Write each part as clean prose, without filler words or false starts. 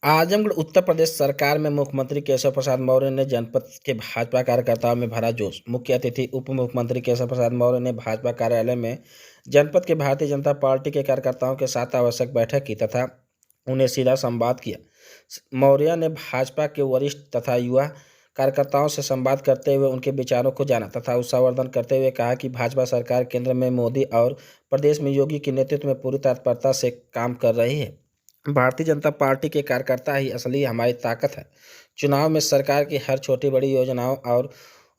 आजमगढ़ उत्तर प्रदेश सरकार में मुख्यमंत्री केशव प्रसाद मौर्य ने जनपद के भाजपा कार्यकर्ताओं में भरा जोश। मुख्य अतिथि उप मुख्यमंत्री केशव प्रसाद मौर्य ने भाजपा कार्यालय में जनपद के भारतीय जनता पार्टी के कार्यकर्ताओं के साथ आवश्यक बैठक की तथा उन्हें सीधा संवाद किया। मौर्य ने भाजपा के वरिष्ठ तथा युवा कार्यकर्ताओं से संवाद करते हुए उनके विचारों को जाना तथा उत्साहवर्धन करते हुए कहा कि भाजपा सरकार केंद्र में मोदी और प्रदेश में योगी के नेतृत्व में पूरी तत्परता से काम कर रही है। भारतीय जनता पार्टी के कार्यकर्ता ही असली हमारी ताकत है। चुनाव में सरकार की हर छोटी बड़ी योजनाओं और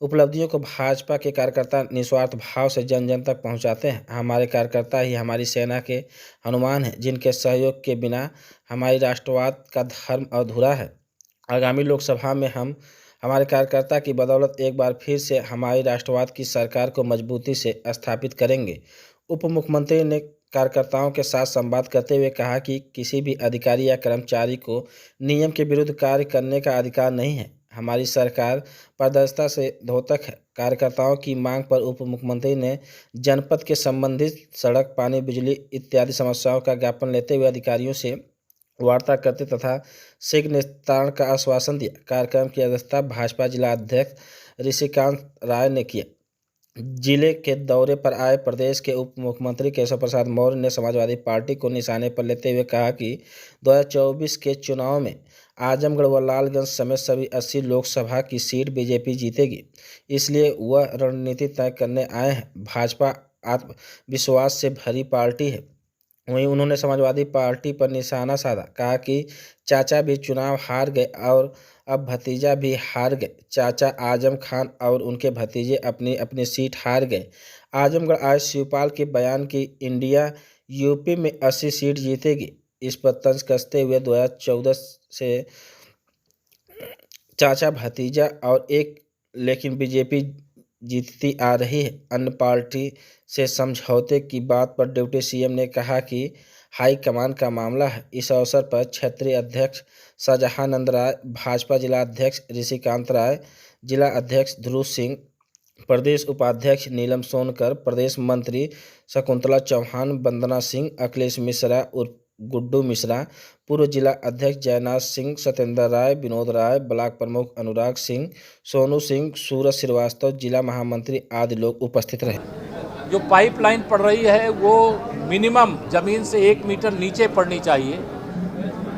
उपलब्धियों को भाजपा के कार्यकर्ता निस्वार्थ भाव से जन जन तक पहुंचाते हैं। हमारे कार्यकर्ता ही हमारी सेना के हनुमान हैं, जिनके सहयोग के बिना हमारी राष्ट्रवाद का धर्म अधूरा है। आगामी लोकसभा में हम हमारे कार्यकर्ता की बदौलत एक बार फिर से हमारी राष्ट्रवाद की सरकार को मजबूती से स्थापित करेंगे। उप मुख्यमंत्री ने कार्यकर्ताओं के साथ संवाद करते हुए कहा कि किसी भी अधिकारी या कर्मचारी को नियम के विरुद्ध कार्य करने का अधिकार नहीं है। हमारी सरकार पारदर्शिता से द्योतक है। कार्यकर्ताओं की मांग पर उप मुख्यमंत्री ने जनपद के संबंधित सड़क, पानी, बिजली इत्यादि समस्याओं का ज्ञापन लेते हुए अधिकारियों से वार्ता करते तथा शीघ्र निस्तारण का आश्वासन दिया। कार्यक्रम की अध्यक्षता भाजपा जिला अध्यक्ष ऋषिकांत राय ने किया। जिले के दौरे पर आए प्रदेश के उप मुख्यमंत्री केशव प्रसाद मौर्य ने समाजवादी पार्टी को निशाने पर लेते हुए कहा कि 2024 के चुनाव में आजमगढ़ व लालगंज समेत सभी 80 लोकसभा की सीट बीजेपी जीतेगी, इसलिए वह रणनीति तय करने आए हैं। भाजपा आत्मविश्वास से भरी पार्टी है। वहीं उन्होंने समाजवादी पार्टी पर निशाना साधा, कहा कि चाचा भी चुनाव हार गए और अब भतीजा भी हार गए। चाचा आजम खान और उनके भतीजे अपनी अपनी सीट हार गए। आजमगढ़ आज शिवपाल के बयान की इंडिया यूपी में 80 सीट जीतेगी, इस पर तंज कसते हुए 2014 से चाचा भतीजा और एक, लेकिन बीजेपी जीतती आ रही है। अन्य पार्टी से समझौते की बात पर डिप्टी सीएम ने कहा कि हाईकमान का मामला है। इस अवसर पर क्षेत्रीय अध्यक्ष शाहजहानंद राय, भाजपा जिला अध्यक्ष ऋषिकांत राय, जिला अध्यक्ष ध्रुव सिंह, प्रदेश उपाध्यक्ष नीलम सोनकर, प्रदेश मंत्री शकुंतला चौहान, वंदना सिंह, अखिलेश मिश्रा उर्फ गुड्डू मिश्रा, पूर्व जिला अध्यक्ष जयनाथ सिंह, सत्येंद्र राय, विनोद राय, ब्लॉक प्रमुख अनुराग सिंह, सोनू सिंह, सूरज श्रीवास्तव, जिला महामंत्री आदि लोग उपस्थित रहे। जो पाइपलाइन पड़ रही है वो मिनिमम ज़मीन से 1 मीटर नीचे पड़नी चाहिए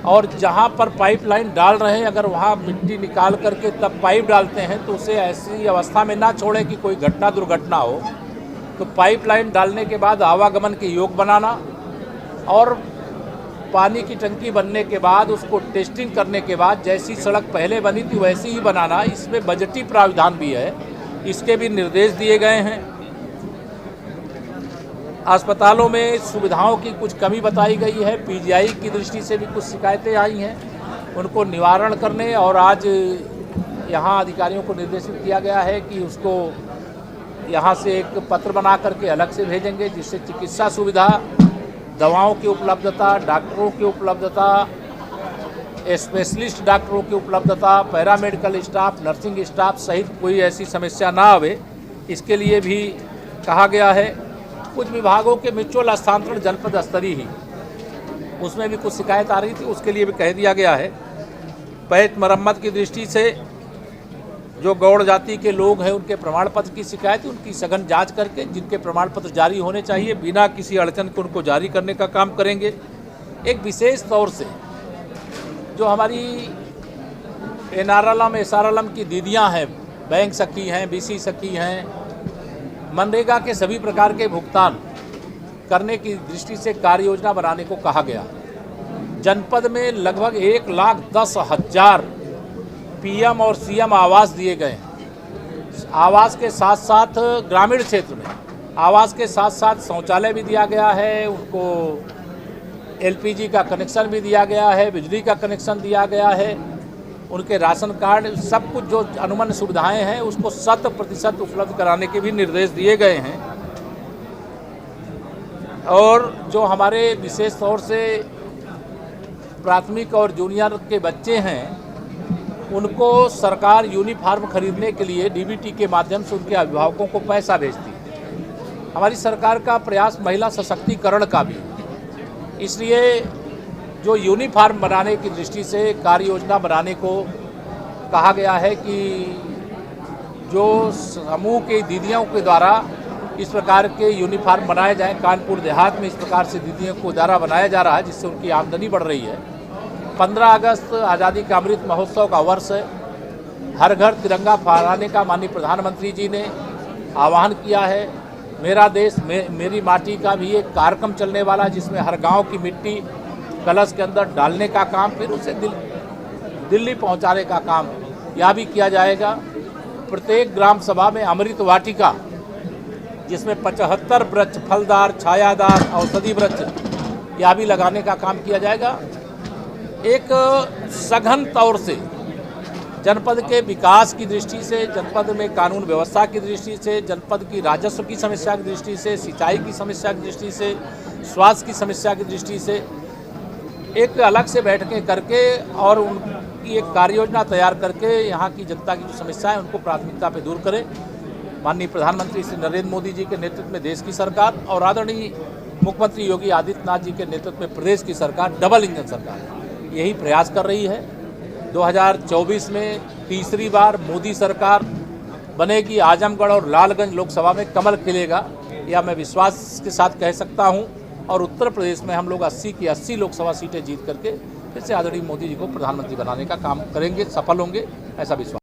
और जहाँ पर पाइपलाइन डाल रहे हैं अगर वहाँ मिट्टी निकाल करके तब पाइप डालते हैं तो उसे ऐसी अवस्था में ना छोड़ें कि कोई घटना दुर्घटना हो। तो पाइपलाइन डालने के बाद आवागमन के योग बनाना और पानी की टंकी बनने के बाद उसको टेस्टिंग करने के बाद जैसी सड़क पहले बनी थी वैसी ही बनाना, इसमें बजटीय प्रावधान भी है, इसके भी निर्देश दिए गए हैं। अस्पतालों में सुविधाओं की कुछ कमी बताई गई है। पीजीआई की दृष्टि से भी कुछ शिकायतें आई हैं, उनको निवारण करने और आज यहाँ अधिकारियों को निर्देशित किया गया है कि उसको यहाँ से एक पत्र बना करके अलग से भेजेंगे, जिससे चिकित्सा सुविधा, दवाओं की उपलब्धता, डॉक्टरों की उपलब्धता, स्पेशलिस्ट डॉक्टरों की उपलब्धता, पैरामेडिकल स्टाफ, नर्सिंग स्टाफ सहित कोई ऐसी समस्या ना आवे, इसके लिए भी कहा गया है। कुछ विभागों के म्यूचुअल हस्तांतरण जनपद स्तरीय ही, उसमें भी कुछ शिकायत आ रही थी, उसके लिए भी कह दिया गया है। पैच मरम्मत की दृष्टि से जो गौड़ जाति के लोग हैं उनके प्रमाण पत्र की शिकायत, उनकी सघन जांच करके जिनके प्रमाण पत्र जारी होने चाहिए बिना किसी अड़चन के उनको जारी करने का काम करेंगे। एक विशेष तौर से जो हमारी एनआरएलएम एसआरएलएम की दीदियां हैं, बैंक सखी हैं, बीसी सखी हैं, मनरेगा के सभी प्रकार के भुगतान करने की दृष्टि से कार्य योजना बनाने को कहा गया। जनपद में लगभग 1,10,000 पीएम और सीएम आवास दिए गए हैं। आवास के साथ साथ ग्रामीण क्षेत्र में आवास के साथ साथ शौचालय भी दिया गया है, उनको एलपीजी का कनेक्शन भी दिया गया है, बिजली का कनेक्शन दिया गया है, उनके राशन कार्ड, सब कुछ जो अनुमन्य सुविधाएं हैं उसको 100% उपलब्ध कराने के भी निर्देश दिए गए हैं। और जो हमारे विशेष तौर से प्राथमिक और जूनियर के बच्चे हैं उनको सरकार यूनिफॉर्म खरीदने के लिए डीबीटी के माध्यम से उनके अभिभावकों को पैसा भेजती है। हमारी सरकार का प्रयास महिला सशक्तिकरण का भी, इसलिए जो यूनिफॉर्म बनाने की दृष्टि से कार्य योजना बनाने को कहा गया है कि जो समूह की दीदियों के द्वारा इस प्रकार के यूनिफॉर्म बनाए जाएं। कानपुर देहात में इस प्रकार से दीदियों को द्वारा बनाया जा रहा है, जिससे उनकी आमदनी बढ़ रही है। 15 अगस्त आज़ादी का अमृत महोत्सव का वर्ष है। हर घर तिरंगा फहराने का माननीय प्रधानमंत्री जी ने आह्वान किया है। मेरा देश मेरी माटी का भी एक कार्यक्रम चलने वाला है, जिसमें हर गांव की मिट्टी कलश के अंदर डालने का काम, फिर उसे दिल्ली पहुंचाने का काम यह भी किया जाएगा। प्रत्येक ग्राम सभा में अमृत वाटिका, जिसमें 75 वृक्ष फलदार, छायादार, औषधि वृक्ष यह भी लगाने का काम किया जाएगा। एक सघन तौर से जनपद के विकास की दृष्टि से, जनपद में कानून व्यवस्था की दृष्टि से, जनपद की राजस्व की समस्या की दृष्टि से, सिंचाई की समस्या की दृष्टि से, स्वास्थ्य की समस्या की दृष्टि से एक अलग से बैठकें करके और उनकी एक कार्य योजना तैयार करके यहाँ की जनता की जो समस्याएं उनको प्राथमिकता पे दूर करें। माननीय प्रधानमंत्री श्री नरेंद्र मोदी जी के नेतृत्व में देश की सरकार और आदरणीय मुख्यमंत्री योगी आदित्यनाथ जी के नेतृत्व में प्रदेश की सरकार डबल इंजन सरकार यही प्रयास कर रही है। 2024 में तीसरी बार मोदी सरकार बनेगी। आजमगढ़ और लालगंज लोकसभा में कमल खिलेगा, यह मैं विश्वास के साथ कह सकता हूं। और उत्तर प्रदेश में हम लोग 80 की 80 लोकसभा सीटें जीत करके फिर से आदरणीय मोदी जी को प्रधानमंत्री बनाने का काम करेंगे, सफल होंगे, ऐसा विश्वास।